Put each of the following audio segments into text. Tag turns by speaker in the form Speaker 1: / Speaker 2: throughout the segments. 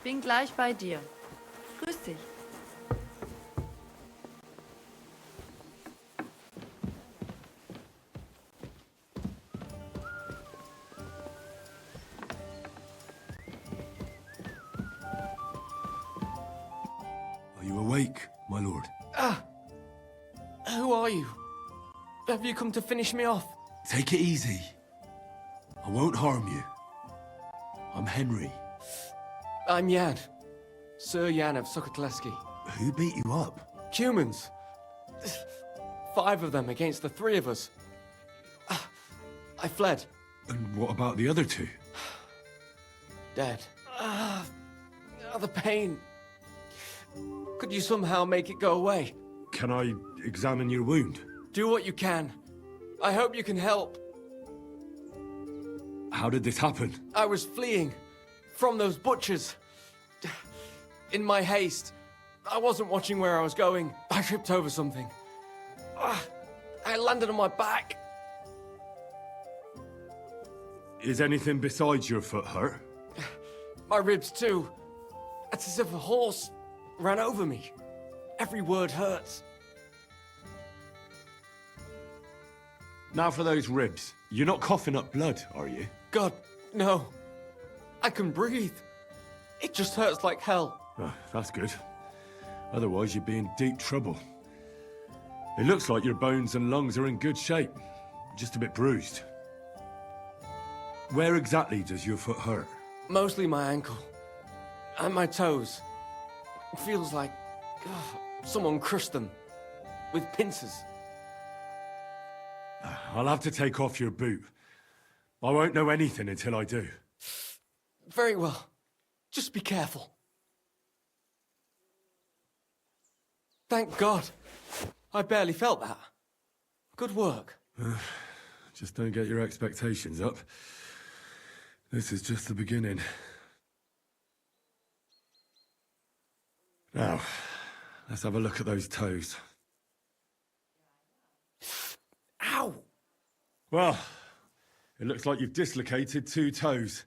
Speaker 1: Bin gleich bei dir. Grüß dich.
Speaker 2: Are you awake, my lord?
Speaker 3: Who are you? Have you come to finish me off?
Speaker 2: Take it easy. I won't harm you. I'm Henry.
Speaker 3: I'm Jan. Sir Jan of Sokotleski.
Speaker 2: Who beat you up?
Speaker 3: Humans. 5 of them against the 3 of us. I fled.
Speaker 2: And what about the other 2?
Speaker 3: Dead. The pain. Could you somehow make it go away?
Speaker 2: Can I examine your wound?
Speaker 3: Do what you can. I hope you can help.
Speaker 2: How did this happen?
Speaker 3: I was fleeing from those butchers. In my haste, I wasn't watching where I was going. I tripped over something. I landed on my back.
Speaker 2: Is anything besides your foot hurt?
Speaker 3: My ribs too. It's as if a horse ran over me. Every word hurts.
Speaker 2: Now for those ribs. You're not coughing up blood, are you?
Speaker 3: God, no. I can breathe. It just hurts like hell.
Speaker 2: Oh, that's good. Otherwise you'd be in deep trouble. It looks like your bones and lungs are in good shape. Just a bit bruised. Where exactly does your foot hurt?
Speaker 3: Mostly my ankle. And my toes. It feels like someone crushed them. With pincers.
Speaker 2: I'll have to take off your boot. I won't know anything until I do.
Speaker 3: Very well. Just be careful. Thank God. I barely felt that. Good work.
Speaker 2: Just don't get your expectations up. This is just the beginning. Now, let's have a look at those toes.
Speaker 3: Ow!
Speaker 2: Well, it looks like you've dislocated 2 toes.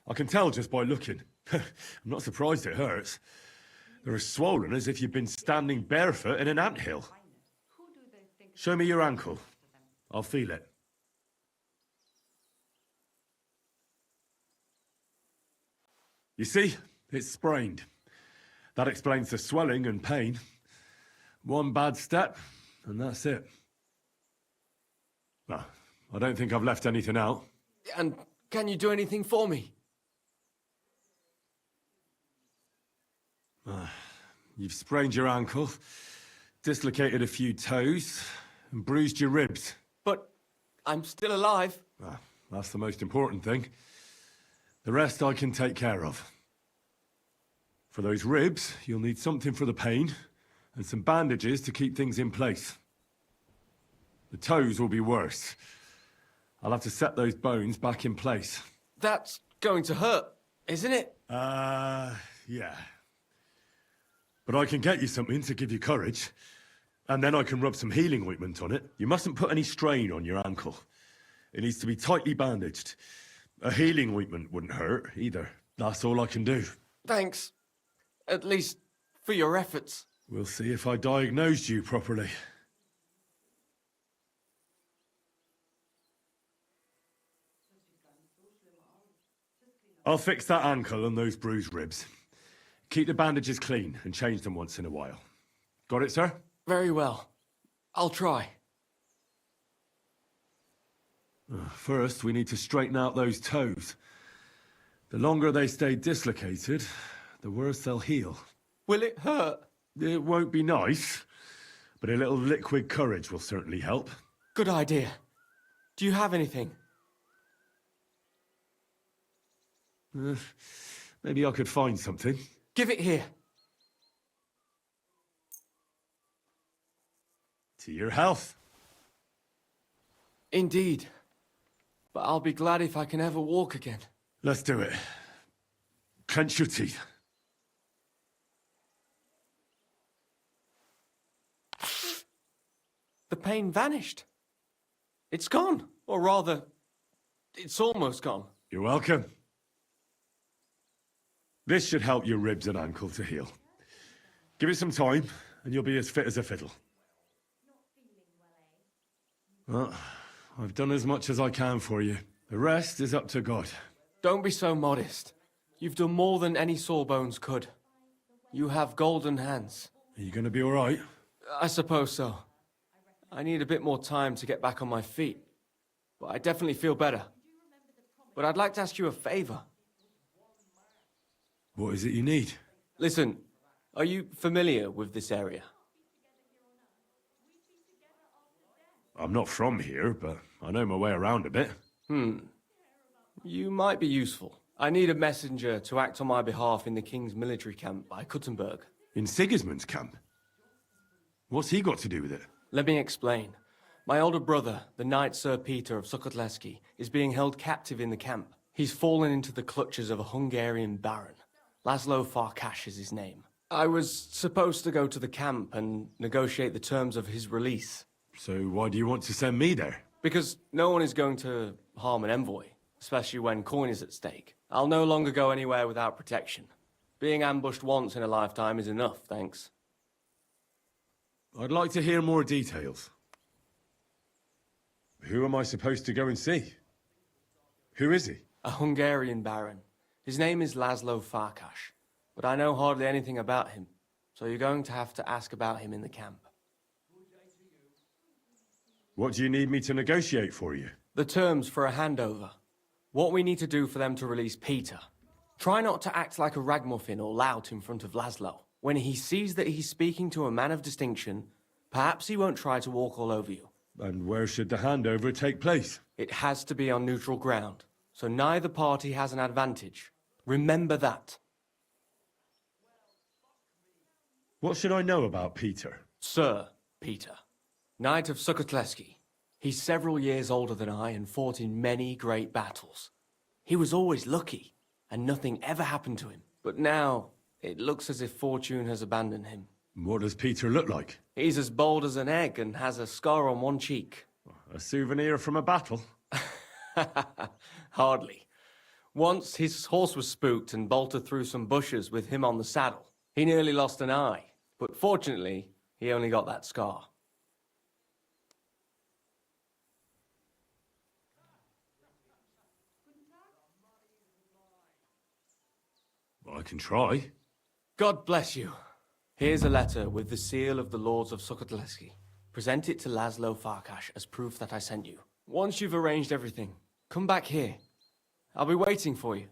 Speaker 2: I can tell just by looking. I'm not surprised it hurts. They're as swollen as if you've been standing barefoot in an anthill. Show me your ankle. I'll feel it. You see? It's sprained. That explains the swelling and pain. One bad step, and that's it. Well, I don't think I've left anything out.
Speaker 3: And can you do anything for me?
Speaker 2: You've sprained your ankle, dislocated a few toes, and bruised your ribs.
Speaker 3: But I'm still alive.
Speaker 2: That's the most important thing. The rest I can take care of. For those ribs, you'll need something for the pain, and some bandages to keep things in place. The toes will be worse. I'll have to set those bones back in place.
Speaker 3: That's going to hurt, isn't it?
Speaker 2: Yeah. But I can get you something to give you courage. And then I can rub some healing ointment on it. You mustn't put any strain on your ankle. It needs to be tightly bandaged. A healing ointment wouldn't hurt, either. That's all I can do.
Speaker 3: Thanks. At least for your efforts.
Speaker 2: We'll see if I diagnosed you properly. I'll fix that ankle and those bruised ribs. Keep the bandages clean and change them once in a while. Got it, sir?
Speaker 3: Very well. I'll try.
Speaker 2: First, we need to straighten out those toes. The longer they stay dislocated, the worse they'll heal.
Speaker 3: Will it hurt?
Speaker 2: It won't be nice, but a little liquid courage will certainly help.
Speaker 3: Good idea. Do you have anything?
Speaker 2: Maybe I could find something.
Speaker 3: Give it here.
Speaker 2: To your health.
Speaker 3: Indeed. But I'll be glad if I can ever walk again.
Speaker 2: Let's do it. Clench your teeth.
Speaker 3: The pain vanished. It's gone. Or rather, it's almost gone.
Speaker 2: You're welcome. This should help your ribs and ankle to heal. Give it some time, and you'll be as fit as a fiddle. Well, I've done as much as I can for you. The rest is up to God.
Speaker 3: Don't be so modest. You've done more than any sawbones could. You have golden hands.
Speaker 2: Are you gonna be all right?
Speaker 3: I suppose so. I need a bit more time to get back on my feet. But I definitely feel better. But I'd like to ask you a favor.
Speaker 2: What is it you need?
Speaker 3: Listen, are you familiar with this area?
Speaker 2: I'm not from here, but I know my way around a bit.
Speaker 3: You might be useful. I need a messenger to act on my behalf in the King's military camp by Kuttenberg.
Speaker 2: In Sigismund's camp? What's he got to do with it?
Speaker 3: Let me explain. My older brother, the Knight Sir Peter of Sukkotleski, is being held captive in the camp. He's fallen into the clutches of a Hungarian baron. Laszlo Farkas is his name. I was supposed to go to the camp and negotiate the terms of his release.
Speaker 2: So why do you want to send me there?
Speaker 3: Because no one is going to harm an envoy, especially when coin is at stake. I'll no longer go anywhere without protection. Being ambushed once in a lifetime is enough, thanks.
Speaker 2: I'd like to hear more details. Who am I supposed to go and see? Who is he?
Speaker 3: A Hungarian baron. His name is Laszlo Farkas, but I know hardly anything about him, so you're going to have to ask about him in the camp.
Speaker 2: What do you need me to negotiate for you?
Speaker 3: The terms for a handover. What we need to do for them to release Peter. Try not to act like a ragamuffin or lout in front of Laszlo. When he sees that he's speaking to a man of distinction, perhaps he won't try to walk all over you.
Speaker 2: And where should the handover take place?
Speaker 3: It has to be on neutral ground, so neither party has an advantage. Remember that.
Speaker 2: What should I know about Peter?
Speaker 3: Sir Peter, Knight of Sukkotleski. He's several years older than I and fought in many great battles. He was always lucky, and nothing ever happened to him. But now, it looks as if fortune has abandoned him.
Speaker 2: What does Peter look like?
Speaker 3: He's as bold as an egg and has a scar on one cheek.
Speaker 2: A souvenir from a battle?
Speaker 3: Hardly. Once his horse was spooked and bolted through some bushes with him on the saddle. He nearly lost an eye, but fortunately, he only got that scar.
Speaker 2: I can try.
Speaker 3: God bless you. Here's a letter with the seal of the Lords of Sukkotleski. Present it to Laszlo Farkas as proof that I sent you. Once you've arranged everything, come back here. I'll be waiting for you.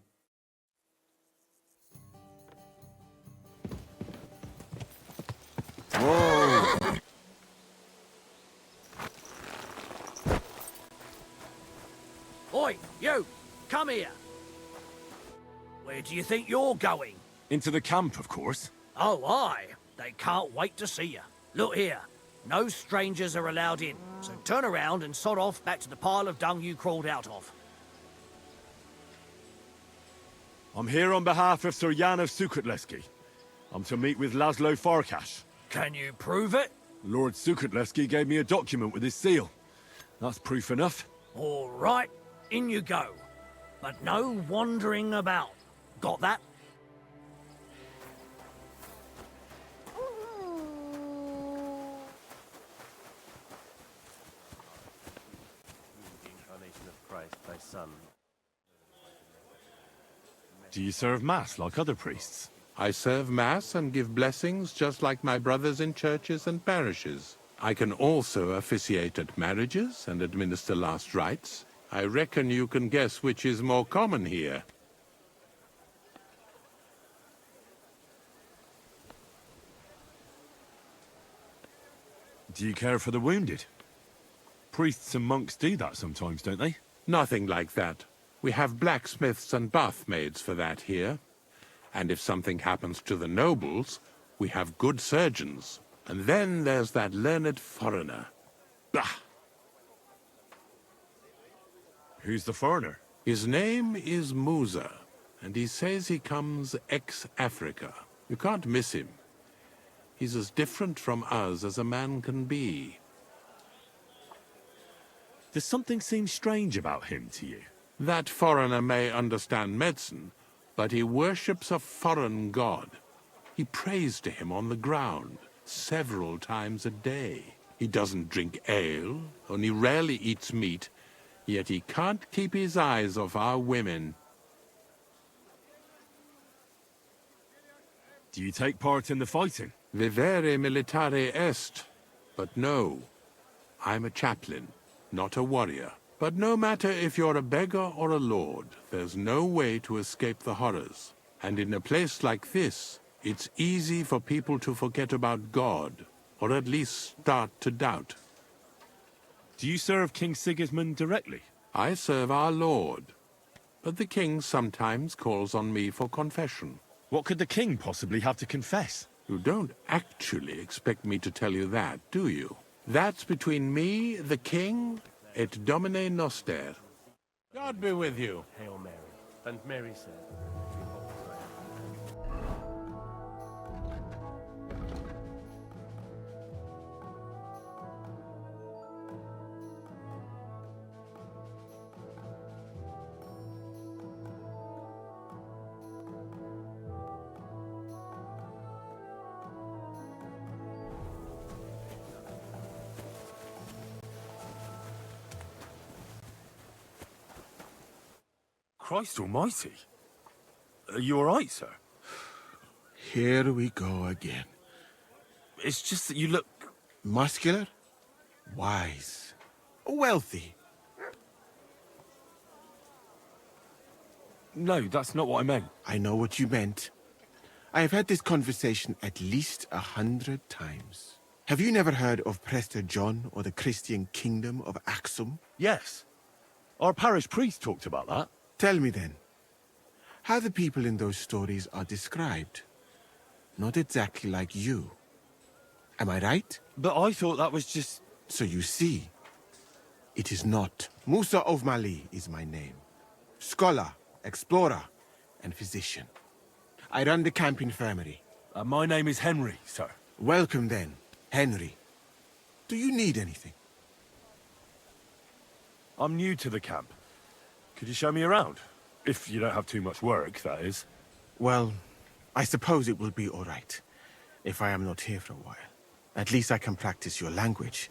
Speaker 2: Whoa!
Speaker 4: Oi, you! Come here! Where do you think you're going?
Speaker 2: Into the camp, of course.
Speaker 4: Oh, aye. They can't wait to see you. Look here. No strangers are allowed in, so turn around and sod off back to the pile of dung you crawled out of.
Speaker 2: I'm here on behalf of Sir Jan of Sukkotleski. I'm to meet with Laszlo Farkas.
Speaker 4: Can you prove it?
Speaker 2: Lord Sukkotleski gave me a document with his seal. That's proof enough.
Speaker 4: All right, in you go. But no wandering about. Got that?
Speaker 5: The incarnation of Christ, thy Son.
Speaker 2: Do you serve Mass like other priests?
Speaker 6: I serve Mass and give blessings just like my brothers in churches and parishes. I can also officiate at marriages and administer last rites. I reckon you can guess which is more common here.
Speaker 2: Do you care for the wounded? Priests and monks do that sometimes, don't they?
Speaker 6: Nothing like that. We have blacksmiths and bathmaids for that here. And if something happens to the nobles, we have good surgeons. And then there's that learned foreigner. Bah!
Speaker 2: Who's the foreigner?
Speaker 6: His name is Musa, and he says he comes ex-Africa. You can't miss him. He's as different from us as a man can be.
Speaker 2: Does something seem strange about him to you?
Speaker 6: That foreigner may understand medicine, But he worships a foreign god. He prays to him on the ground several times a day. He doesn't drink ale, only rarely eats meat, yet he can't keep his eyes off our women.
Speaker 2: Do you take part in the fighting?
Speaker 6: Vivere militare est. But no, I'm a chaplain, not a warrior. But no matter if you're a beggar or a lord, there's no way to escape the horrors. And in a place like this, it's easy for people to forget about God, or at least start to doubt.
Speaker 2: Do you serve King Sigismund directly?
Speaker 6: I serve our lord, but the king sometimes calls on me for confession.
Speaker 2: What could the king possibly have to confess?
Speaker 6: You don't actually expect me to tell you that, do you? That's between me, the king, et Domine Noster. God be with you.
Speaker 5: Hail Mary. And Mary said,
Speaker 2: Christ almighty. Are you all right, sir?
Speaker 7: Here we go again.
Speaker 2: It's just that you look...
Speaker 7: Muscular, wise, wealthy.
Speaker 2: No, that's not what I meant.
Speaker 7: I know what you meant. I have had this conversation at least 100 times. Have you never heard of Prester John or the Christian Kingdom of Axum?
Speaker 2: Yes. Our parish priest talked about that.
Speaker 7: Tell me then, how the people in those stories are described. Not exactly like you. Am I right?
Speaker 2: But I thought that was just...
Speaker 7: So you see, it is not. Musa of Mali is my name. Scholar, explorer, and physician. I run the camp infirmary.
Speaker 2: my name is Henry, sir.
Speaker 7: Welcome then, Henry. Do you need anything?
Speaker 2: I'm new to the camp. Could you show me around? If you don't have too much work, that is.
Speaker 7: Well, I suppose it will be all right, if I am not here for a while. At least I can practice your language.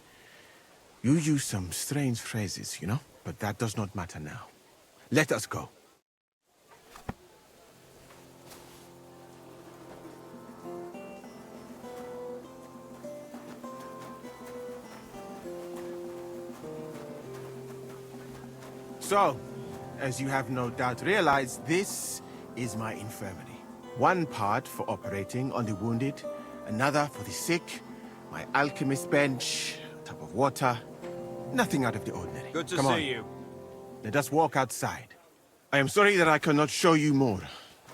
Speaker 7: You use some strange phrases, you know? But that does not matter now. Let us go. So, as you have no doubt realized, this is my infirmary. One part for operating on the wounded, another for the sick, my alchemist bench, a tub of water, nothing out of the ordinary.
Speaker 3: Good to
Speaker 7: Come on.
Speaker 3: see you.
Speaker 7: Let us walk outside. I am sorry that I cannot show you more,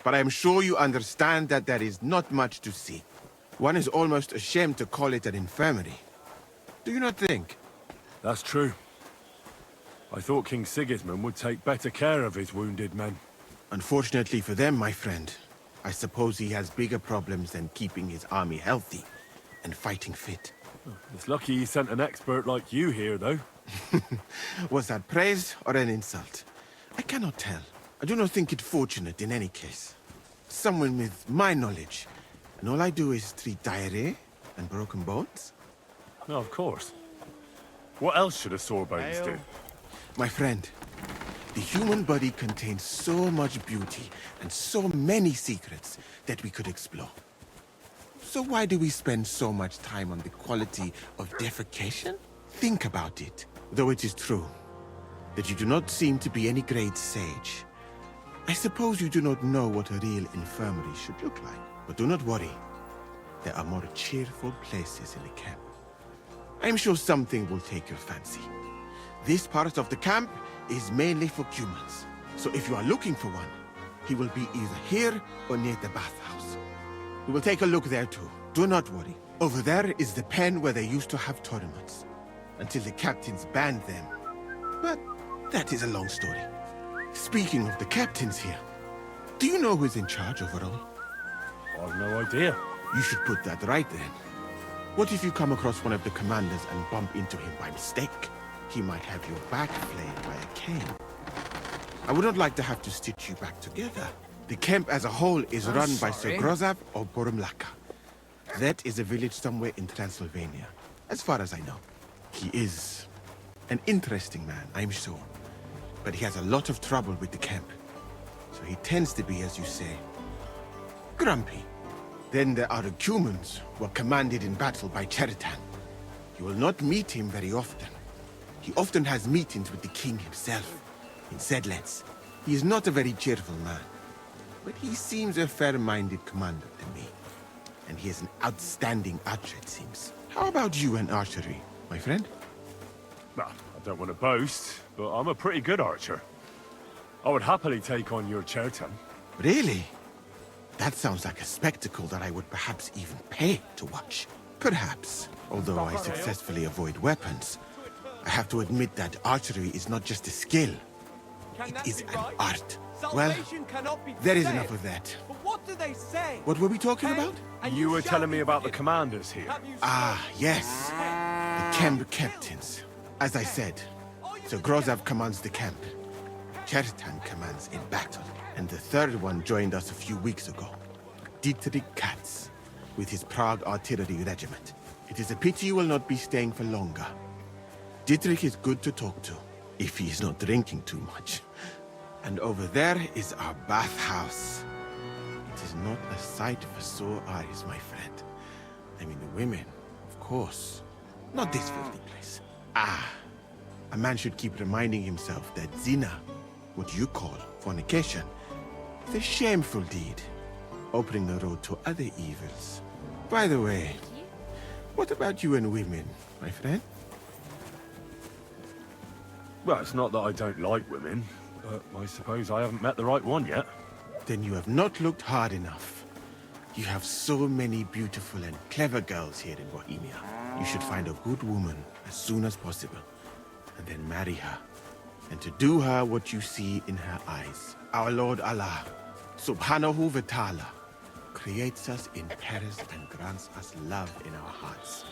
Speaker 7: but I am sure you understand that there is not much to see. One is almost ashamed to call it an infirmary. Do you not think?
Speaker 2: That's true. I thought King Sigismund would take better care of his wounded men.
Speaker 7: Unfortunately for them, my friend, I suppose he has bigger problems than keeping his army healthy and fighting fit.
Speaker 2: It's lucky he sent an expert like you here, though.
Speaker 7: Was that praise or an insult? I cannot tell. I do not think it fortunate in any case. Someone with my knowledge, and all I do is treat diarrhea and broken bones?
Speaker 2: No, of course. What else should a sore bones do?
Speaker 7: My friend, the human body contains so much beauty and so many secrets that we could explore. So why do we spend so much time on the quality of defecation? Think about it. Though it is true that you do not seem to be any great sage, I suppose you do not know what a real infirmary should look like. But do not worry. There are more cheerful places in the camp. I am sure something will take your fancy. This part of the camp is mainly for humans. So if you are looking for one, he will be either here or near the bathhouse. We will take a look there too. Do not worry. Over there is the pen where they used to have tournaments, until the captains banned them. But that is a long story. Speaking of the captains here, do you know who is in charge overall?
Speaker 2: I've no idea.
Speaker 7: You should put that right then. What if you come across one of the commanders and bump into him by mistake? He might have your back flayed by a cane. I would not like to have to stitch you back together. The camp as a whole is
Speaker 3: I'm
Speaker 7: run by Sir
Speaker 3: sorry.
Speaker 7: Grozav or Borumlaka. That is a village somewhere in Transylvania, as far as I know. He is an interesting man, I'm sure. But he has a lot of trouble with the camp. So he tends to be, as you say, grumpy. Then there are the Cumans, who are commanded in battle by Cheritan. You will not meet him very often. He often has meetings with the king himself, in Sedlets. He is not a very cheerful man, but he seems a fair-minded commander to me. And he is an outstanding archer, it seems. How about you and archery, my friend?
Speaker 2: Well, I don't want to boast, but I'm a pretty good archer. I would happily take on your Chertan.
Speaker 7: Really? That sounds like a spectacle that I would perhaps even pay to watch. Perhaps, although I successfully avoid weapons. I have to admit that archery is not just a skill. It is an art. Well, there is enough of that.
Speaker 8: But what do they say?
Speaker 7: What were we talking about?
Speaker 2: You were telling me about the commanders here.
Speaker 7: Ah, yes. The camp captains. As I said, Sir Grozav commands the camp. Chertan commands in battle. And the third one joined us a few weeks ago. Dietrich Katz, with his Prague artillery regiment. It is a pity you will not be staying for longer. Dietrich is good to talk to, if he is not drinking too much. And over there is our bathhouse. It is not a sight for sore eyes, my friend. I mean, the women, of course. Not this filthy place. Ah, a man should keep reminding himself that zina, what you call fornication, is a shameful deed, opening the road to other evils. By the way, what about you and women, my friend?
Speaker 2: Well, it's not that I don't like women, but I suppose I haven't met the right one yet.
Speaker 7: Then you have not looked hard enough. You have so many beautiful and clever girls here in Bohemia. You should find a good woman as soon as possible, and then marry her. And to do her what you see in her eyes. Our Lord Allah, Subhanahu wa Ta'ala, creates us in Paris and grants us love in our hearts,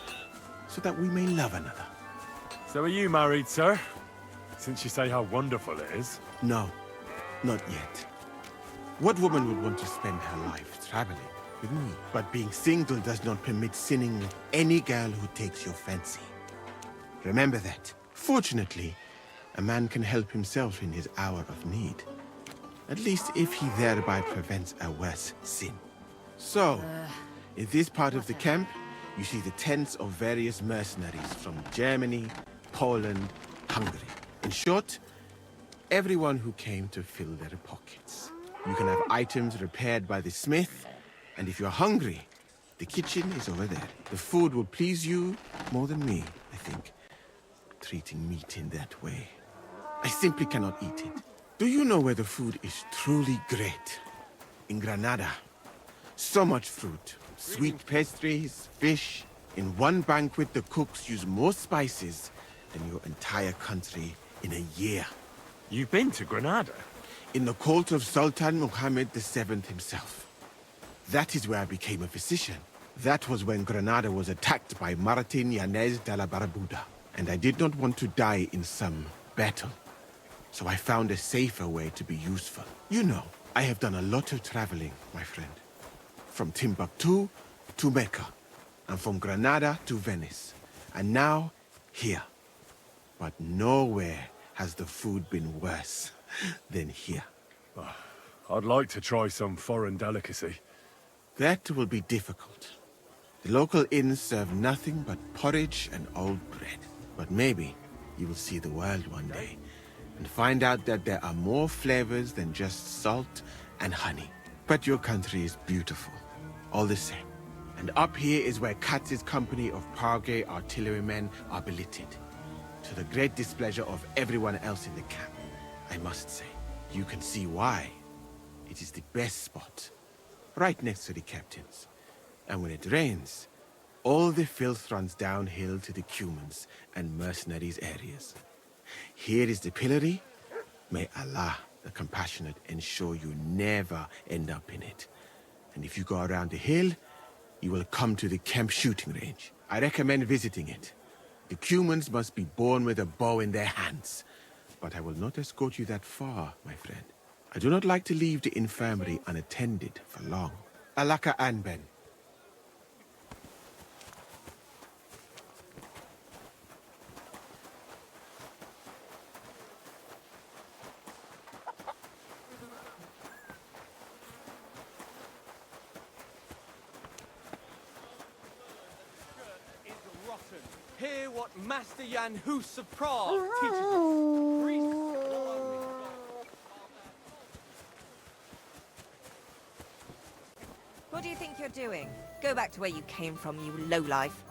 Speaker 7: so that we may love another.
Speaker 2: So are you married, sir? Since you say how wonderful it is.
Speaker 7: No, not yet. What woman would want to spend her life traveling with me? But being single does not permit sinning with any girl who takes your fancy. Remember that. Fortunately, a man can help himself in his hour of need. At least if he thereby prevents a worse sin. So, in this part of the camp, you see the tents of various mercenaries from Germany, Poland, Hungary. In short, everyone who came to fill their pockets. You can have items repaired by the smith, and if you're hungry, the kitchen is over there. The food will please you more than me, I think. Treating meat in that way. I simply cannot eat it. Do you know where the food is truly great? In Granada. So much fruit, sweet pastries, fish. In one banquet, the cooks use more spices than your entire country in a year.
Speaker 2: You've been to Granada?
Speaker 7: In the court of Sultan Muhammad VII himself. That is where I became a physician. That was when Granada was attacked by Martin Yanez de la Barbuda. And I did not want to die in some battle. So I found a safer way to be useful. You know, I have done a lot of traveling, my friend. From Timbuktu to Mecca. And from Granada to Venice. And now, here. But nowhere has the food been worse than here.
Speaker 2: I'd like to try some foreign delicacy.
Speaker 7: That will be difficult. The local inns serve nothing but porridge and old bread. But maybe you will see the world one day and find out that there are more flavors than just salt and honey. But your country is beautiful, all the same. And up here is where Katz's company of Prague artillerymen are billeted. To the great displeasure of everyone else in the camp, I must say. You can see why. It is the best spot, right next to the captains. And when it rains, all the filth runs downhill to the Cumans and mercenaries areas. Here is the pillory. May Allah, the compassionate, ensure you never end up in it. And if you go around the hill, you will come to the camp shooting range. I recommend visiting it. The Cumans must be born with a bow in their hands. But I will not escort you that far, my friend. I do not like to leave the infirmary unattended for long. Alaka Anben.
Speaker 3: Hear what Master Jan Hus of Prague teaches us. Priests wallow in gold.
Speaker 8: What do you think you're doing? Go back to where you came from, you lowlife.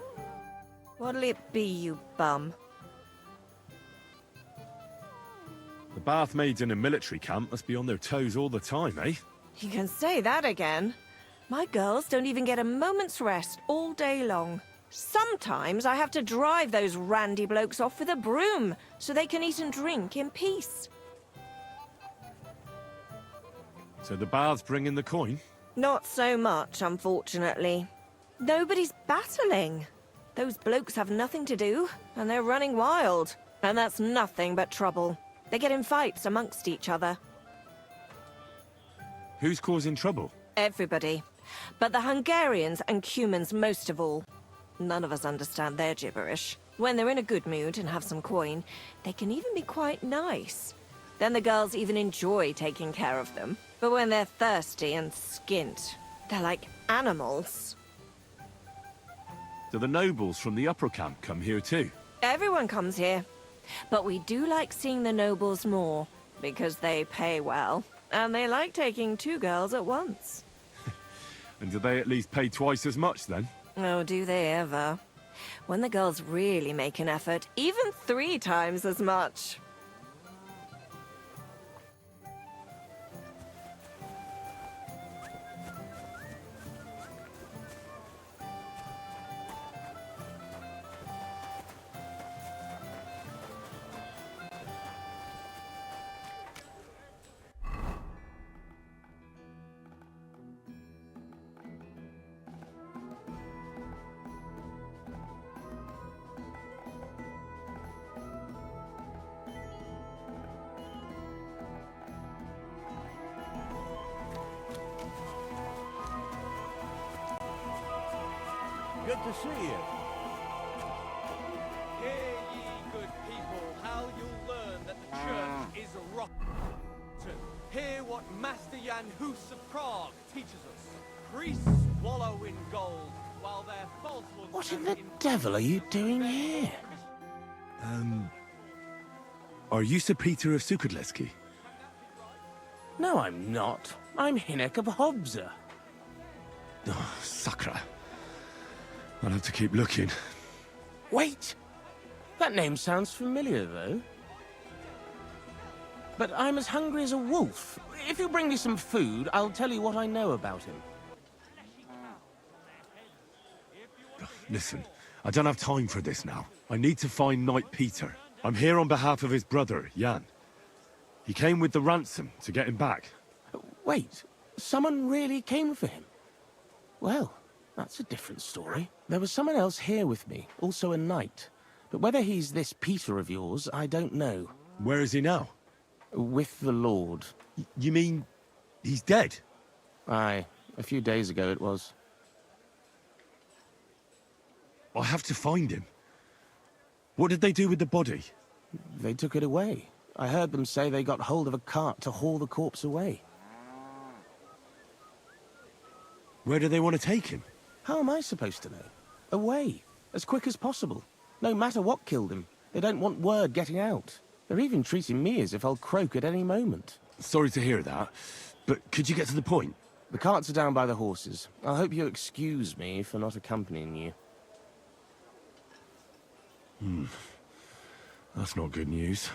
Speaker 8: What'll it be, you bum?
Speaker 2: The Bathmaids in a military camp must be on their toes all the time, eh?
Speaker 8: You can say that again. My girls don't even get a moment's rest all day long. Sometimes I have to drive those randy blokes off with a broom so they can eat and drink in peace.
Speaker 2: So the baths bring in the coin?
Speaker 8: Not so much, unfortunately. Nobody's battling. Those blokes have nothing to do, and they're running wild. And that's nothing but trouble. They get in fights amongst each other.
Speaker 2: Who's causing trouble?
Speaker 8: Everybody. But the Hungarians and Cumans most of all. None of us understand their gibberish. When they're in a good mood and have some coin, they can even be quite nice. Then the girls even enjoy taking care of them. But when they're thirsty and skint, they're like animals.
Speaker 2: Do the nobles from the upper camp come here too?
Speaker 8: Everyone comes here. But we do like seeing the nobles more, because they pay well. And they like taking 2 girls at once.
Speaker 2: And do they at least pay twice as much then?
Speaker 8: Oh, do they ever? When the girls really make an effort, even 3 times as much.
Speaker 5: Good to see you.
Speaker 3: Hear ye, good people, how you'll learn that the church is rotten. Hear what Master Jan Hus of Prague teaches us. Priests wallow in gold, while their false ones...
Speaker 4: What in the devil are you doing here?
Speaker 2: Are you Sir Peter of Sukadleski?
Speaker 4: No, I'm not. I'm Hinek of Hobza.
Speaker 2: Oh, Sakra. I'll have to keep looking.
Speaker 4: Wait! That name sounds familiar, though. But I'm as hungry as a wolf. If you bring me some food, I'll tell you what I know about him.
Speaker 2: Listen, I don't have time for this now. I need to find Knight Peter. I'm here on behalf of his brother, Jan. He came with the ransom to get him back.
Speaker 4: Wait, someone really came for him? Well, that's a different story. There was someone else here with me, also a knight. But whether he's this Peter of yours, I don't know.
Speaker 2: Where is he now?
Speaker 4: With the Lord.
Speaker 2: You mean he's dead?
Speaker 4: Aye, a few days ago it was.
Speaker 2: I have to find him. What did they do with the body?
Speaker 4: They took it away. I heard them say they got hold of a cart to haul the corpse away.
Speaker 2: Where do they want to take him?
Speaker 4: How am I supposed to know? Away, as quick as possible. No matter what killed him. They don't want word getting out. They're even treating me as if I'll croak at any moment.
Speaker 2: Sorry to hear that, but could you get to the point?
Speaker 4: The carts are down by the horses. I hope you'll excuse me for not accompanying you.
Speaker 2: That's not good news.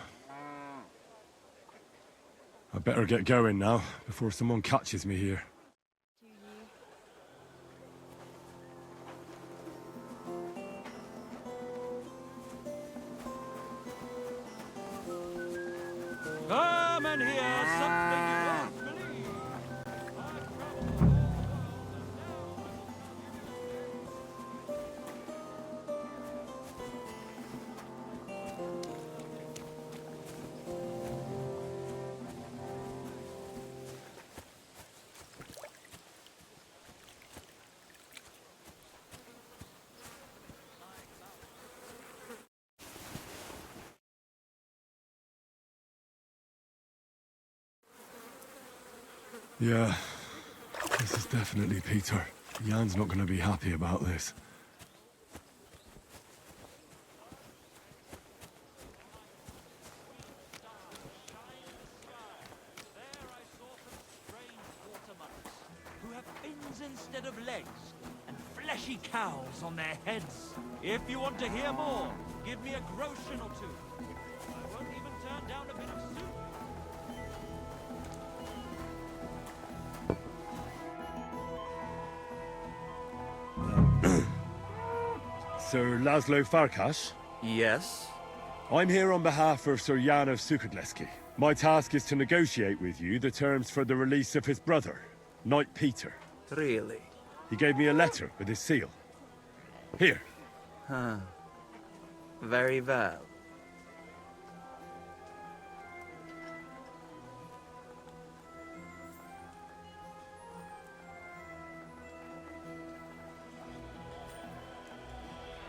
Speaker 2: I better get going now, before someone catches me here.
Speaker 3: Come and hear something you won't believe.
Speaker 2: Yeah, this is definitely Peter. Jan's not going to be happy about this.
Speaker 9: Who have fins instead of legs, and fleshy cows on their heads. If you want to hear more, give me a groschen or two. I won't even turn down a bit of soup.
Speaker 2: Sir Laszlo Farkas?
Speaker 10: Yes?
Speaker 2: I'm here on behalf of Sir Jan of Sukadleski. My task is to negotiate with you the terms for the release of his brother, Knight Peter.
Speaker 10: Really?
Speaker 2: He gave me a letter with his seal. Here.
Speaker 10: Huh. Very well.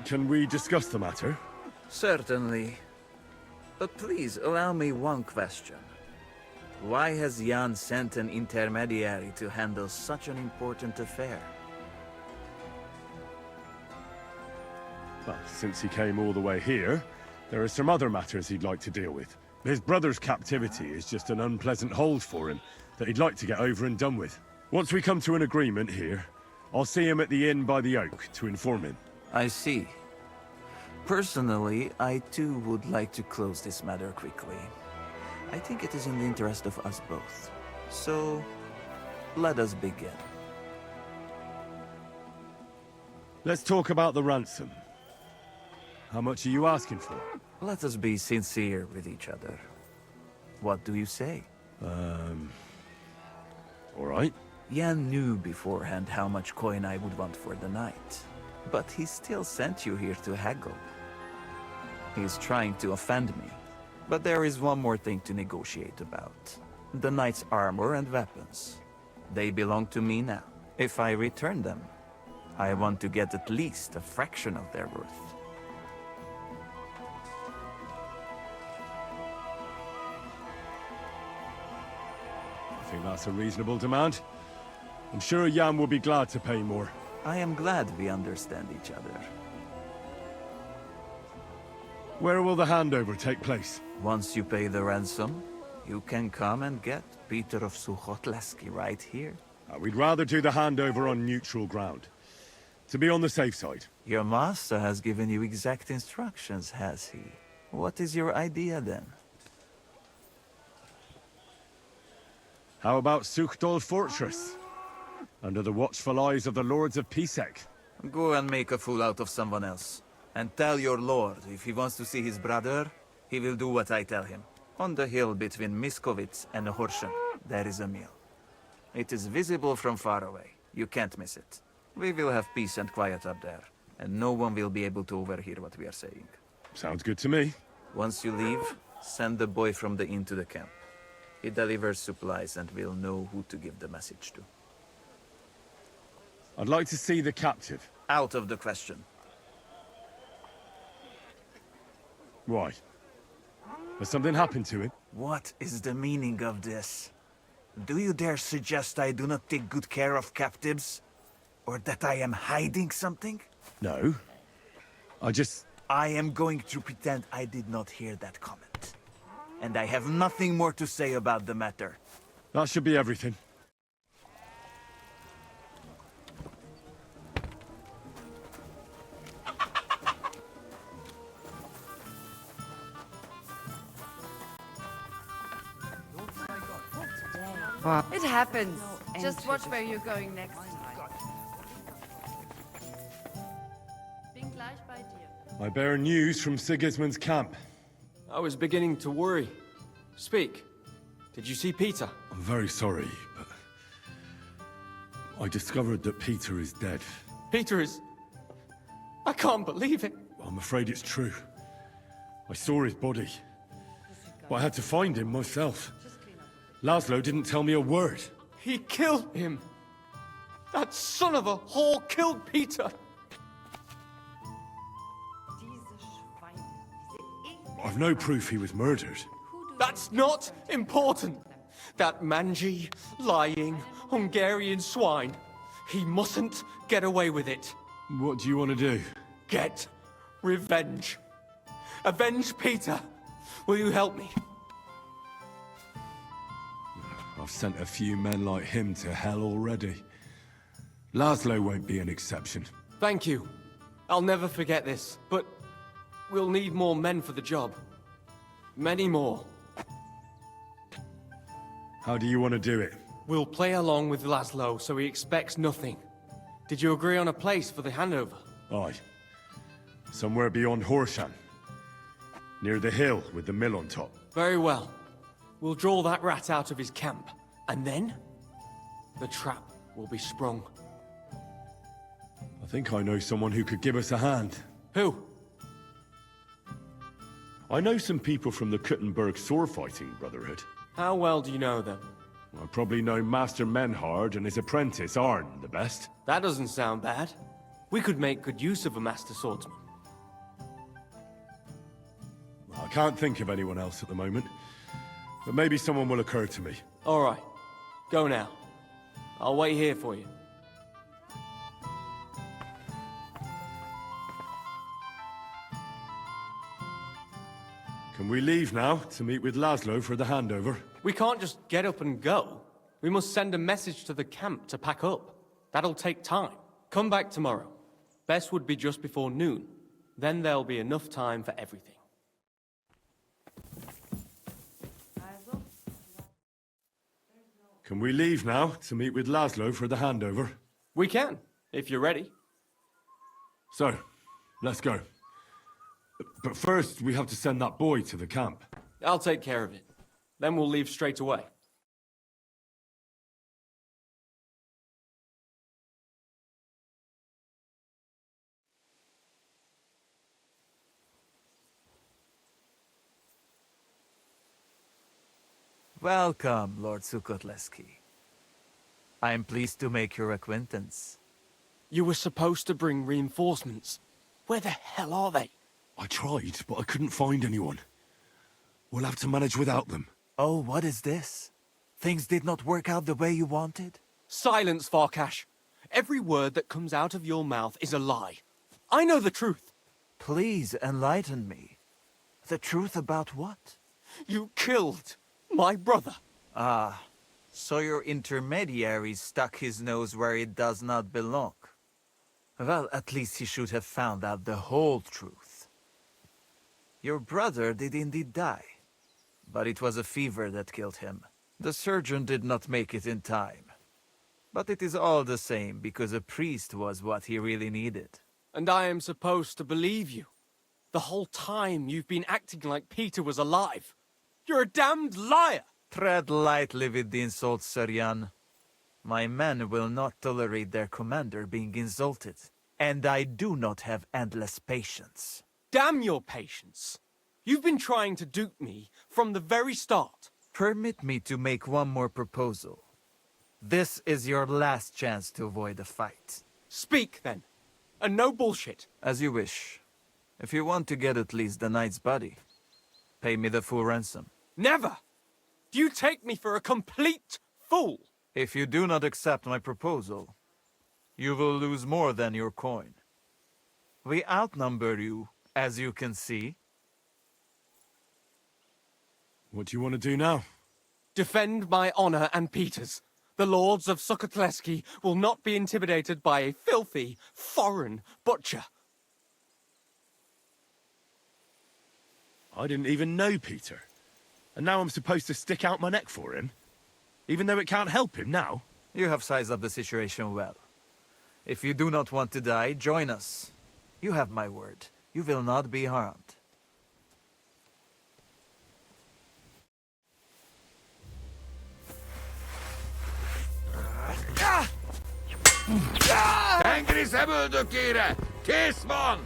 Speaker 2: Can we discuss the matter?
Speaker 10: Certainly. But please, allow me one question. Why has Jan sent an intermediary to handle such an important affair?
Speaker 2: Well, since he came all the way here, there are some other matters he'd like to deal with. His brother's captivity is just an unpleasant hold for him that he'd like to get over and done with. Once we come to an agreement here, I'll see him at the inn by the Oak to inform him.
Speaker 10: I see. Personally, I too would like to close this matter quickly. I think it is in the interest of us both. So, let us begin.
Speaker 2: Let's talk about the ransom. How much are you asking for?
Speaker 10: Let us be sincere with each other. What do you say?
Speaker 2: All right.
Speaker 10: Jan knew beforehand how much coin I would want for the night. But he still sent you here to haggle. He is trying to offend me. But there is one more thing to negotiate about. The knight's armor and weapons. They belong to me now. If I return them, I want to get at least a fraction of their worth.
Speaker 2: I think that's a reasonable demand. I'm sure Jan will be glad to pay more.
Speaker 10: I am glad we understand each other.
Speaker 2: Where will the handover take place?
Speaker 10: Once you pay the ransom, you can come and get Peter of Suchotleski right here.
Speaker 2: We'd rather do the handover on neutral ground. To be on the safe side.
Speaker 10: Your master has given you exact instructions, has he? What is your idea then?
Speaker 2: How about Suchdol Fortress? Under the watchful eyes of the Lords of Pisek.
Speaker 10: Go and make a fool out of someone else. And tell your lord if he wants to see his brother, he will do what I tell him. On the hill between Miskovitz and Horschen, there is a mill. It is visible from far away. You can't miss it. We will have peace and quiet up there, and no one will be able to overhear what we are saying.
Speaker 2: Sounds good to me.
Speaker 10: Once you leave, send the boy from the inn to the camp. He delivers supplies and will know who to give the message to.
Speaker 2: I'd like to see the captive.
Speaker 10: Out of the question.
Speaker 2: Why? Has something happened to him?
Speaker 10: What is the meaning of this? Do you dare suggest I do not take good care of captives? Or that I am hiding something?
Speaker 2: No.
Speaker 10: I am going to pretend I did not hear that comment. And I have nothing more to say about the matter.
Speaker 2: That should be everything.
Speaker 1: It happens. Just watch where you're going next time. Bin gleich bei dir.
Speaker 2: I bear news from Sigismund's camp.
Speaker 3: I was beginning to worry. Speak. Did you see Peter?
Speaker 2: I'm very sorry, but I discovered that Peter is dead.
Speaker 3: Peter is... I can't believe it.
Speaker 2: I'm afraid it's true. I saw his body, but I had to find him myself. Laszlo didn't tell me a word.
Speaker 3: He killed him. That son of a whore killed Peter.
Speaker 2: I've no proof he was murdered.
Speaker 3: That's not important. That mangy, lying, Hungarian swine. He mustn't get away with it.
Speaker 2: What do you want to do?
Speaker 3: Get revenge. Avenge Peter. Will you help me?
Speaker 2: I've sent a few men like him to hell already. Laszlo won't be an exception.
Speaker 3: Thank you. I'll never forget this, but we'll need more men for the job. Many more.
Speaker 2: How do you want to do it?
Speaker 3: We'll play along with Laszlo so he expects nothing. Did you agree on a place for the handover?
Speaker 2: Aye. Somewhere beyond Horshan. Near the hill with the mill on top.
Speaker 3: Very well. We'll draw that rat out of his camp. And then, the trap will be sprung.
Speaker 2: I think I know someone who could give us a hand.
Speaker 3: Who?
Speaker 2: I know some people from the Kuttenberg sword fighting brotherhood.
Speaker 3: How well do you know them?
Speaker 2: I probably know Master Menhard and his apprentice Arn the best.
Speaker 3: That doesn't sound bad. We could make good use of a master swordsman.
Speaker 2: I can't think of anyone else at the moment, but maybe someone will occur to me.
Speaker 3: All right. Go now. I'll wait here for you.
Speaker 2: Can we leave now to meet with Laszlo for the handover?
Speaker 3: We can't just get up and go. We must send a message to the camp to pack up. That'll take time. Come back tomorrow. Best would be just before noon. Then there'll be enough time for everything.
Speaker 2: Can we leave now to meet with Laszlo for the handover?
Speaker 3: We can, if you're ready.
Speaker 2: So, let's go. But first, we have to send that boy to the camp.
Speaker 3: I'll take care of it. Then we'll leave straight away.
Speaker 10: Welcome, Lord Sukotleski. I am pleased to make your acquaintance.
Speaker 3: You were supposed to bring reinforcements. Where the hell are they?
Speaker 2: I tried, but I couldn't find anyone. We'll have to manage without them.
Speaker 10: Oh, what is this? Things did not work out the way you wanted?
Speaker 3: Silence, Farkas. Every word that comes out of your mouth is a lie. I know the truth.
Speaker 10: Please enlighten me. The truth about what?
Speaker 3: You killed my brother.
Speaker 10: Ah, so your intermediary stuck his nose where it does not belong. Well, at least he should have found out the whole truth. Your brother did indeed die, but it was a fever that killed him. The surgeon did not make it in time. But it is all the same, because a priest was what he really needed.
Speaker 3: And I am supposed to believe you. The whole time you've been acting like Peter was alive. You're a damned liar!
Speaker 10: Tread lightly with the insults, Sir Jan. My men will not tolerate their commander being insulted. And I do not have endless patience.
Speaker 3: Damn your patience! You've been trying to dupe me from the very start.
Speaker 10: Permit me to make one more proposal. This is your last chance to avoid a fight.
Speaker 3: Speak, then. And no bullshit.
Speaker 10: As you wish. If you want to get at least the knight's body, pay me the full ransom.
Speaker 3: Never! Do you take me for a complete fool?
Speaker 10: If you do not accept my proposal, you will lose more than your coin. We outnumber you, as you can see.
Speaker 2: What do you want to do now?
Speaker 3: Defend my honor and Peter's. The lords of Sukotleski will not be intimidated by a filthy, foreign butcher.
Speaker 2: I didn't even know Peter. And now I'm supposed to stick out my neck for him? Even though it can't help him now?
Speaker 10: You have sized up the situation well. If you do not want to die, join us. You have my word. You will not be harmed.
Speaker 6: Tengrisze böldökére! Kész van!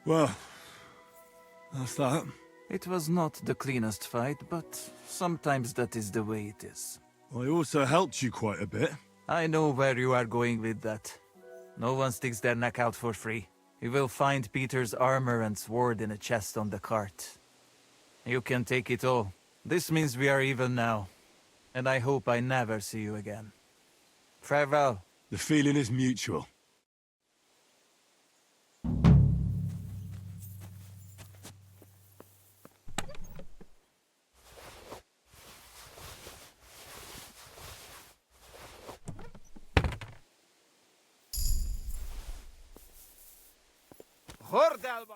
Speaker 2: Well, that's that.
Speaker 10: It was not the cleanest fight, but sometimes that is the way it is.
Speaker 2: I also helped you quite a bit.
Speaker 10: I know where you are going with that. No one sticks their neck out for free. You will find Peter's armor and sword in a chest on the cart. You can take it all. This means we are even now. And I hope I never see you again. Farewell.
Speaker 2: The feeling is mutual.
Speaker 9: Hordalba!